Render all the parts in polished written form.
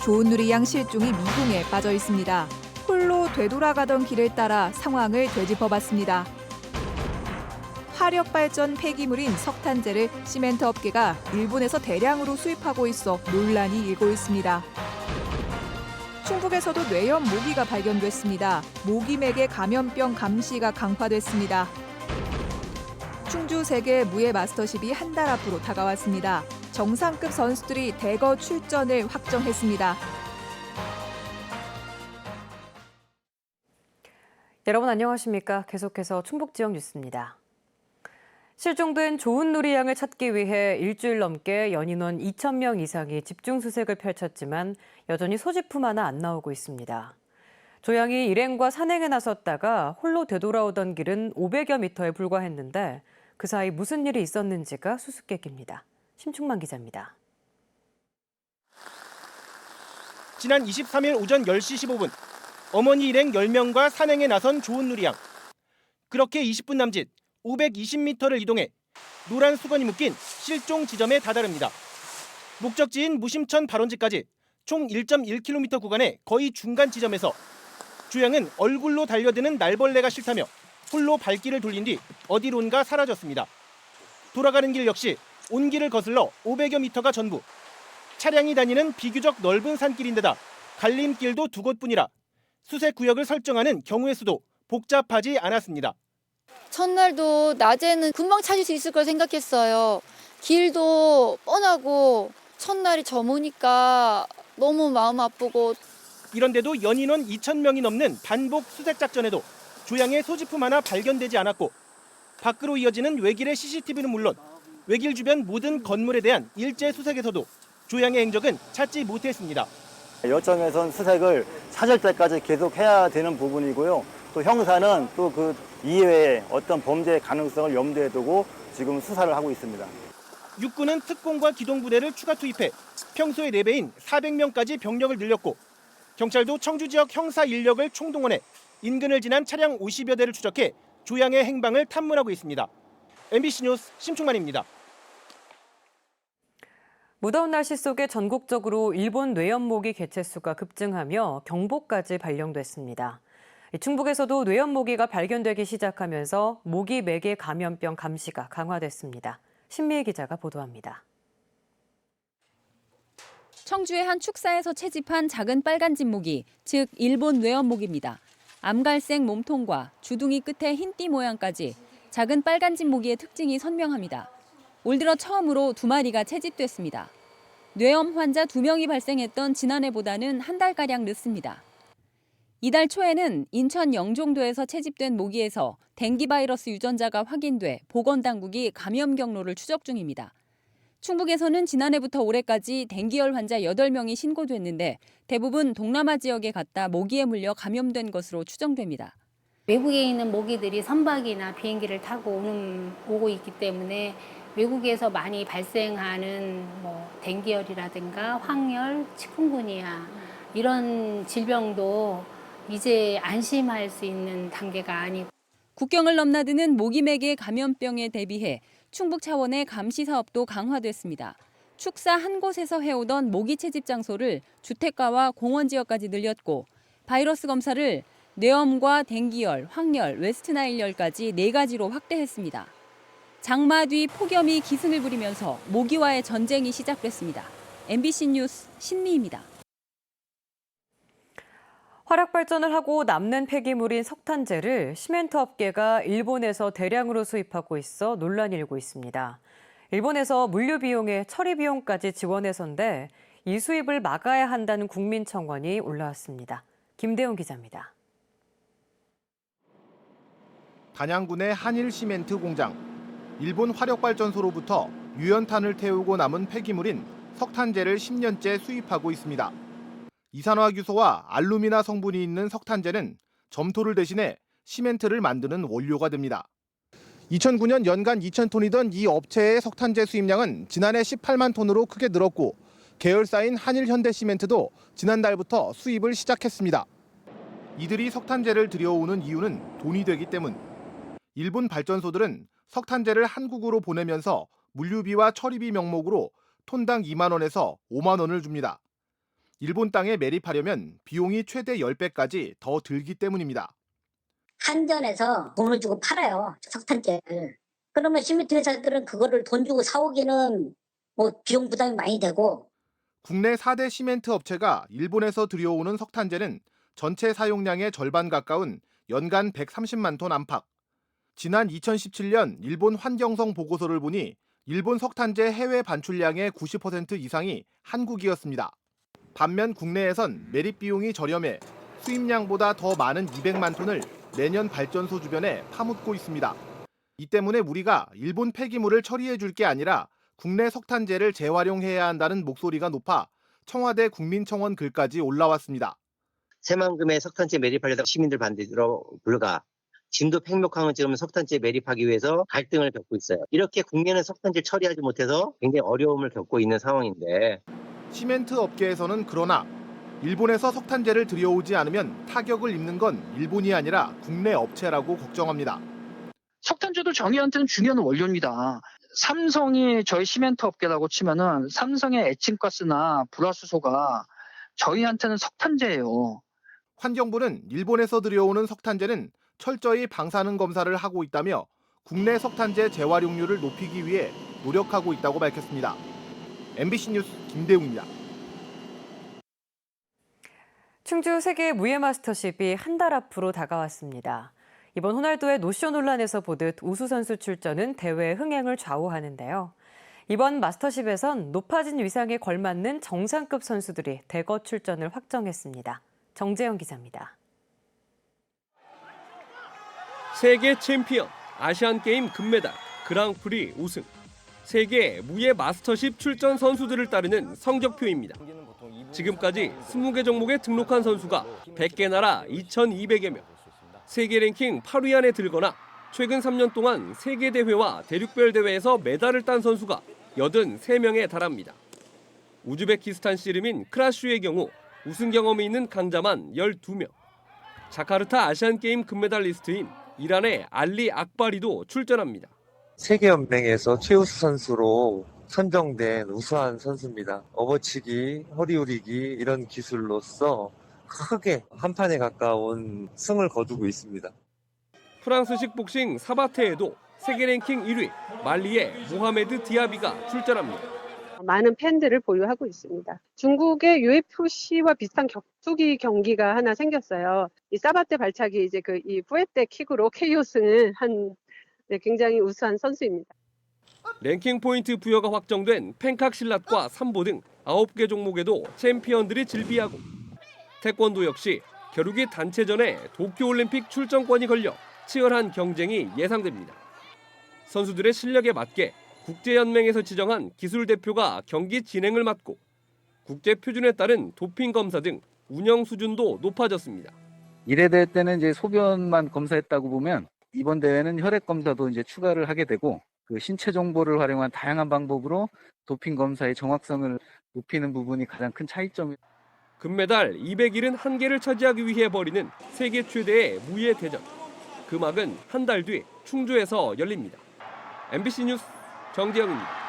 조은누리양 실종이 미궁에 빠져 있습니다. 홀로 되돌아가던 길을 따라 상황을 되짚어봤습니다. 화력발전 폐기물인 석탄재를 시멘트 업계가 일본에서 대량으로 수입하고 있어 논란이 일고 있습니다. 충북에서도 뇌염 모기가 발견됐습니다. 모기맥의 감염병 감시가 강화됐습니다. 충주 세계 무예 마스터십이 한 달 앞으로 다가왔습니다. 정상급 선수들이 대거 출전을 확정했습니다. 여러분 안녕하십니까? 계속해서 충북 지역 뉴스입니다. 실종된 조은누리 양을 찾기 위해 일주일 넘게 연인원 2,000명 이상이 집중수색을 펼쳤지만 여전히 소지품 하나 안 나오고 있습니다. 조 양이 일행과 산행에 나섰다가 홀로 되돌아오던 길은 500여 미터에 불과했는데 그 사이 무슨 일이 있었는지가 수수께끼입니다. 심충만 기자입니다. 지난 23일 오전 10시 15분 어머니 일행 10명과 산행에 나선 조은누리 양. 그렇게 20분 남짓 520m를 이동해 노란 수건이 묶인 실종 지점에 다다릅니다. 목적지인 무심천 발원지까지 총 1.1km 구간의 거의 중간 지점에서 조 양은 얼굴로 달려드는 날벌레가 싫다며 홀로 발길을 돌린 뒤 어디론가 사라졌습니다. 돌아가는 길 역시 온 길을 거슬러 500여 미터가 전부. 차량이 다니는 비교적 넓은 산길인데다 갈림길도 두 곳뿐이라 수색 구역을 설정하는 경우의 수도 복잡하지 않았습니다. 첫날도 낮에는 금방 찾을 수 있을 걸 생각했어요. 길도 뻔하고 첫날이 저무니까 너무 마음 아프고. 이런데도 연인원 2,000명이 넘는 반복 수색 작전에도 조 양의 소지품 하나 발견되지 않았고 밖으로 이어지는 외길의 CCTV는 물론 외길 주변 모든 건물에 대한 일제 수색에서도 조 양의 행적은 찾지 못했습니다. 여청에선 수색을 찾을 때까지 계속 해야 되는 부분이고요. 또 형사는 또 그 이외에 어떤 범죄 가능성을 염두에 두고 지금 수사를 하고 있습니다. 육군은 특공과 기동부대를 추가 투입해 평소의 4배인 400명까지 병력을 늘렸고 경찰도 청주 지역 형사 인력을 총동원해 인근을 지난 차량 50여 대를 추적해 조 양의 행방을 탐문하고 있습니다. MBC 뉴스 심충만입니다. 무더운 날씨 속에 전국적으로 일본 뇌염모기 개체수가 급증하며 경보까지 발령됐습니다. 충북에서도 뇌염모기가 발견되기 시작하면서 모기맥의 감염병 감시가 강화됐습니다. 신미애 기자가 보도합니다. 청주의 한 축사에서 채집한 작은 빨간집 모기, 즉 일본 뇌염모기입니다. 암갈색 몸통과 주둥이 끝에 흰띠 모양까지 작은 빨간집 모기의 특징이 선명합니다. 올 들어 처음으로 2마리가 채집됐습니다. 뇌염 환자 2명이 발생했던 지난해보다는 한 달가량 늦습니다. 이달 초에는 인천 영종도에서 채집된 모기에서 댕기 바이러스 유전자가 확인돼 보건당국이 감염 경로를 추적 중입니다. 충북에서는 지난해부터 올해까지 댕기열 환자 8명이 신고됐는데 대부분 동남아 지역에 갔다 모기에 물려 감염된 것으로 추정됩니다. 외국에 있는 모기들이 선박이나 비행기를 타고 오고 있기 때문에 외국에서 많이 발생하는 댕기열이라든가 황열, 치kungunya 이런 질병도 이제 안심할 수 있는 단계가 아니고. 국경을 넘나드는 모기맥의 감염병에 대비해 충북 차원의 감시 사업도 강화됐습니다. 축사 한 곳에서 해오던 모기 채집 장소를 주택가와 공원 지역까지 늘렸고 바이러스 검사를 뇌염과 댕기열, 황열, 웨스트나일열까지 4가지로 확대했습니다. 장마 뒤 폭염이 기승을 부리면서 모기와의 전쟁이 시작됐습니다. MBC 뉴스 신미입니다. 화력 발전을 하고 남는 폐기물인 석탄재를 시멘트 업계가 일본에서 대량으로 수입하고 있어 논란이 일고 있습니다. 일본에서 물류 비용에 처리 비용까지 지원해서인데 이 수입을 막아야 한다는 국민청원이 올라왔습니다. 김대웅 기자입니다. 단양군의 한일 시멘트 공장. 일본 화력발전소로부터 유연탄을 태우고 남은 폐기물인 석탄재를 10년째 수입하고 있습니다. 이산화규소와 알루미나 성분이 있는 석탄재는 점토를 대신해 시멘트를 만드는 원료가 됩니다. 2009년 연간 2,000톤이던 이 업체의 석탄재 수입량은 지난해 18만 톤으로 크게 늘었고 계열사인 한일현대시멘트도 지난달부터 수입을 시작했습니다. 이들이 석탄재를 들여오는 이유는 돈이 되기 때문. 일본 발전소들은 석탄재를 한국으로 보내면서 물류비와 처리비 명목으로 톤당 2만 원에서 5만 원을 줍니다. 일본 땅에 매립하려면 비용이 최대 10배까지 더 들기 때문입니다. 한전에서 돈을 주고 팔아요, 석탄재를. 그러면 시멘트 회사들은 그거를 돈 주고 사오기는 뭐 비용 부담이 많이 되고. 국내 4대 시멘트 업체가 일본에서 들여오는 석탄재는 전체 사용량의 절반 가까운 연간 130만 톤 안팎. 지난 2017년 일본 환경성 보고서를 보니 일본 석탄재 해외 반출량의 90% 이상이 한국이었습니다. 반면 국내에선 매립 비용이 저렴해 수입량보다 더 많은 200만 톤을 매년 발전소 주변에 파묻고 있습니다. 이 때문에 우리가 일본 폐기물을 처리해 줄 게 아니라 국내 석탄재를 재활용해야 한다는 목소리가 높아 청와대 국민청원 글까지 올라왔습니다. 새만금의 석탄재 매립하려다 시민들 반대로 불가. 진도 팽목항은 지금 석탄재 매립하기 위해서 갈등을 겪고 있어요. 이렇게 국내는 석탄재 처리하지 못해서 굉장히 어려움을 겪고 있는 상황인데. 시멘트 업계에서는 그러나 일본에서 석탄재를 들여오지 않으면 타격을 입는 건 일본이 아니라 국내 업체라고 걱정합니다. 석탄재도 저희한테는 중요한 원료입니다. 삼성이 저희 시멘트 업계라고 치면은 삼성의 에칭가스나 불화수소가 저희한테는 석탄재예요. 환경부는 일본에서 들여오는 석탄재는 철저히 방사능 검사를 하고 있다며 국내 석탄재 재활용률을 높이기 위해 노력하고 있다고 밝혔습니다. MBC 뉴스 김대웅입니다. 충주 세계 무예 마스터십이 한 달 앞으로 다가왔습니다. 이번 호날두의 노쇼 논란에서 보듯 우수 선수 출전은 대회 흥행을 좌우하는데요. 이번 마스터십에선 높아진 위상에 걸맞는 정상급 선수들이 대거 출전을 확정했습니다. 정재영 기자입니다. 세계 챔피언, 아시안게임 금메달, 그랑프리 우승. 세계 무예 마스터십 출전 선수들을 따르는 성적표입니다. 지금까지 20개 종목에 등록한 선수가 100개 나라 2,200여 명. 세계 랭킹 8위 안에 들거나 최근 3년 동안 세계 대회와 대륙별 대회에서 메달을 딴 선수가 83명에 달합니다. 우즈베키스탄 씨름인 크라슈의 경우 우승 경험이 있는 강자만 12명. 자카르타 아시안게임 금메달리스트인 이란의 알리 악바리도 출전합니다. 세계연맹에서 최우수 선수로 선정된 우수한 선수입니다. 업어치기, 허리우리기 이런 기술로서 크게 한 판에 가까운 승을 거두고 있습니다. 프랑스식 복싱 사바테에도 세계 랭킹 1위 말리의 모하메드 디아비가 출전합니다. 많은 팬들을 보유하고 있습니다. 중국의 UFC와 비슷한 격투기 경기가 하나 생겼어요. 이 사바테 발차기 이제 이 푸에테 킥으로 KO승을 한 굉장히 우수한 선수입니다. 랭킹 포인트 부여가 확정된 펜칵실랏과 삼보 등 9개 종목에도 챔피언들이 즐비하고 태권도 역시 겨루기 단체전에 도쿄올림픽 출전권이 걸려 치열한 경쟁이 예상됩니다. 선수들의 실력에 맞게 국제연맹에서 지정한 기술대표가 경기 진행을 맡고 국제 표준에 따른 도핑 검사 등 운영 수준도 높아졌습니다. 1회 대회 때는 이제 소변만 검사했다고 보면 이번 대회는 혈액 검사도 이제 추가를 하게 되고 그 신체 정보를 활용한 다양한 방법으로 도핑 검사의 정확성을 높이는 부분이 가장 큰 차이점입니다. 금메달 271개를 차지하기 위해 벌이는 세계 최대의 무예 대전. 그 막은 한 달 뒤 충주에서 열립니다. MBC 뉴스 정재영입니다.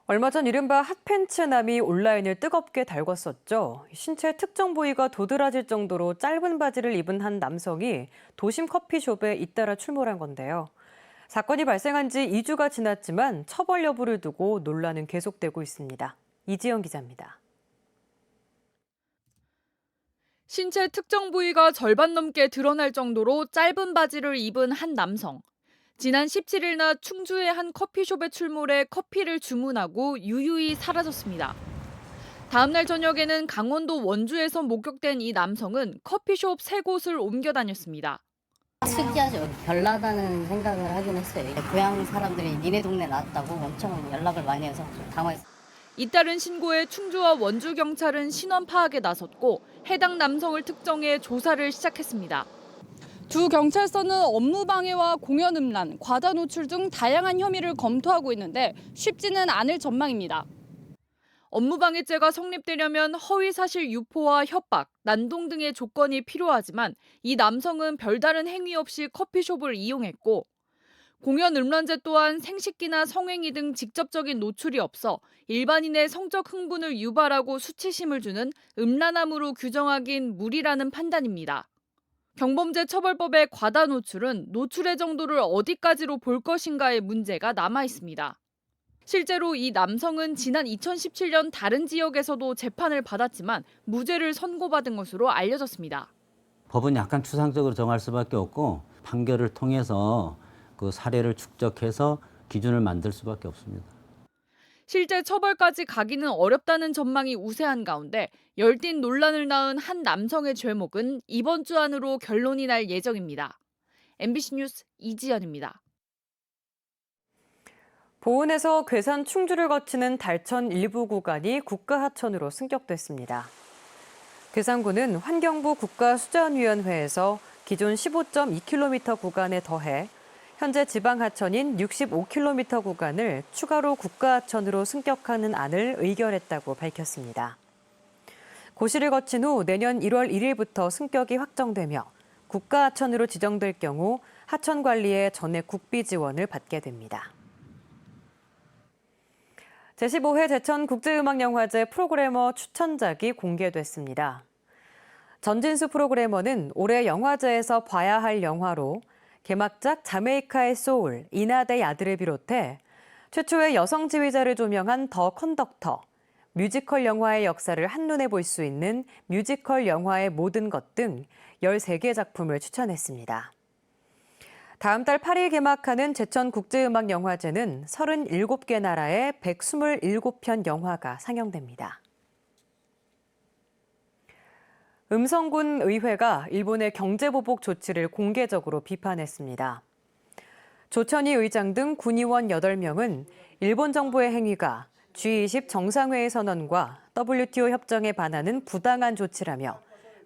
얼마 전 이른바 핫팬츠남이 온라인을 뜨겁게 달궜었죠. 신체 특정 부위가 도드라질 정도로 짧은 바지를 입은 한 남성이 도심 커피숍에 잇따라 출몰한 건데요. 사건이 발생한 지 2주가 지났지만 처벌 여부를 두고 논란은 계속되고 있습니다. 이지영 기자입니다. 신체 특정 부위가 절반 넘게 드러날 정도로 짧은 바지를 입은 한 남성. 지난 17일 낮 충주의 한 커피숍에 출몰해 커피를 주문하고 유유히 사라졌습니다. 다음 날 저녁에는 강원도 원주에서 목격된 이 남성은 커피숍 3곳을 옮겨 다녔습니다. 특이하죠. 별나다는 생각을 하긴 했어요. 고향 사람들이 니네 동네 나왔다고 엄청 연락을 많이 해서 좀 당황했어요. 잇따른 신고에 충주와 원주 경찰은 신원 파악에 나섰고 해당 남성을 특정해 조사를 시작했습니다. 두 경찰서는 업무방해와 공연 음란, 과다 노출 등 다양한 혐의를 검토하고 있는데 쉽지는 않을 전망입니다. 업무방해죄가 성립되려면 허위사실 유포와 협박, 난동 등의 조건이 필요하지만 이 남성은 별다른 행위 없이 커피숍을 이용했고 공연 음란죄 또한 생식기나 성행위 등 직접적인 노출이 없어 일반인의 성적 흥분을 유발하고 수치심을 주는 음란함으로 규정하긴 무리라는 판단입니다. 경범죄처벌법의 과다 노출은 노출의 정도를 어디까지로 볼 것인가의 문제가 남아 있습니다. 실제로 이 남성은 지난 2017년 다른 지역에서도 재판을 받았지만 무죄를 선고받은 것으로 알려졌습니다. 법은 약간 추상적으로 정할 수밖에 없고 판결을 통해서 그 사례를 축적해서 기준을 만들 수밖에 없습니다. 실제 처벌까지 가기는 어렵다는 전망이 우세한 가운데 열띤 논란을 낳은 한 남성의 죄목은 이번 주 안으로 결론이 날 예정입니다. MBC 뉴스 이지연입니다. 보은에서 괴산 충주를 거치는 달천 일부 구간이 국가하천으로 승격됐습니다. 괴산군은 환경부 국가수자원위원회에서 기존 15.2km 구간에 더해 현재 지방하천인 65km 구간을 추가로 국가하천으로 승격하는 안을 의결했다고 밝혔습니다. 고시를 거친 후 내년 1월 1일부터 승격이 확정되며 국가하천으로 지정될 경우 하천 관리에 전액 국비 지원을 받게 됩니다. 제15회 제천국제음악영화제 프로그래머 추천작이 공개됐습니다. 전진수 프로그래머는 올해 영화제에서 봐야 할 영화로 개막작 자메이카의 소울, 이나대 아들을 비롯해 최초의 여성 지휘자를 조명한 더 컨덕터, 뮤지컬 영화의 역사를 한눈에 볼 수 있는 뮤지컬 영화의 모든 것 등 13개 작품을 추천했습니다. 다음 달 8일 개막하는 제천국제음악영화제는 37개 나라의 127편 영화가 상영됩니다. 음성군 의회가 일본의 경제보복 조치를 공개적으로 비판했습니다. 조천희 의장 등 군의원 8명은 일본 정부의 행위가 G20 정상회의 선언과 WTO 협정에 반하는 부당한 조치라며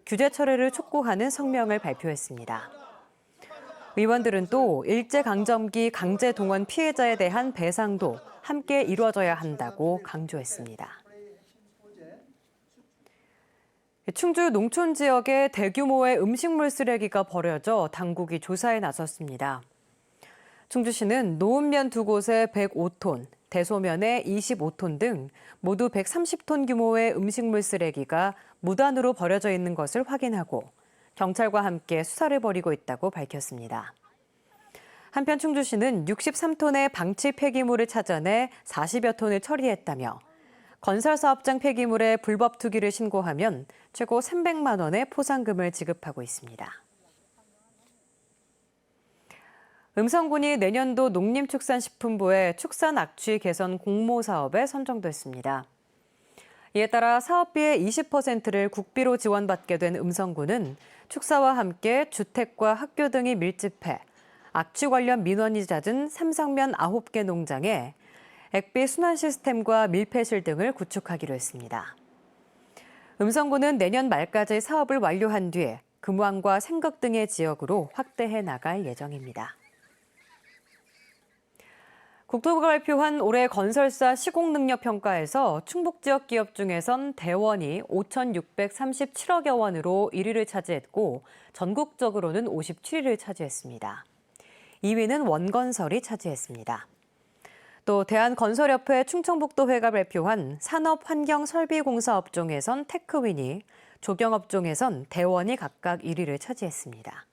규제 철회를 촉구하는 성명을 발표했습니다. 의원들은 또 일제강점기 강제동원 피해자에 대한 배상도 함께 이루어져야 한다고 강조했습니다. 충주 농촌 지역에 대규모의 음식물 쓰레기가 버려져 당국이 조사에 나섰습니다. 충주시는 노은면 2곳에 105톤, 대소면에 25톤 등 모두 130톤 규모의 음식물 쓰레기가 무단으로 버려져 있는 것을 확인하고 경찰과 함께 수사를 벌이고 있다고 밝혔습니다. 한편 충주시는 63톤의 방치 폐기물을 찾아내 40여 톤을 처리했다며 건설사업장 폐기물의 불법 투기를 신고하면 최고 300만 원의 포상금을 지급하고 있습니다. 음성군이 내년도 농림축산식품부의 축산 악취 개선 공모 사업에 선정됐습니다. 이에 따라 사업비의 20%를 국비로 지원받게 된 음성군은 축사와 함께 주택과 학교 등이 밀집해 악취 관련 민원이 잦은 삼성면 9개 농장에 액비 순환 시스템과 밀폐실 등을 구축하기로 했습니다. 음성군은 내년 말까지 사업을 완료한 뒤에 금왕과 생각 등의 지역으로 확대해 나갈 예정입니다. 국토부가 발표한 올해 건설사 시공능력평가에서 충북 지역 기업 중에선 대원이 5,637억여 원으로 1위를 차지했고 전국적으로는 57위를 차지했습니다. 2위는 원건설이 차지했습니다. 또 대한건설협회 충청북도회가 발표한 산업환경설비공사 업종에선 테크윈이, 조경업종에선 대원이 각각 1위를 차지했습니다.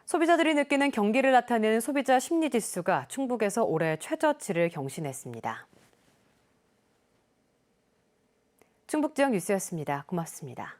소비자들이 느끼는 경기를 나타내는 소비자 심리지수가 충북에서 올해 최저치를 경신했습니다. 충북지역 뉴스였습니다. 고맙습니다.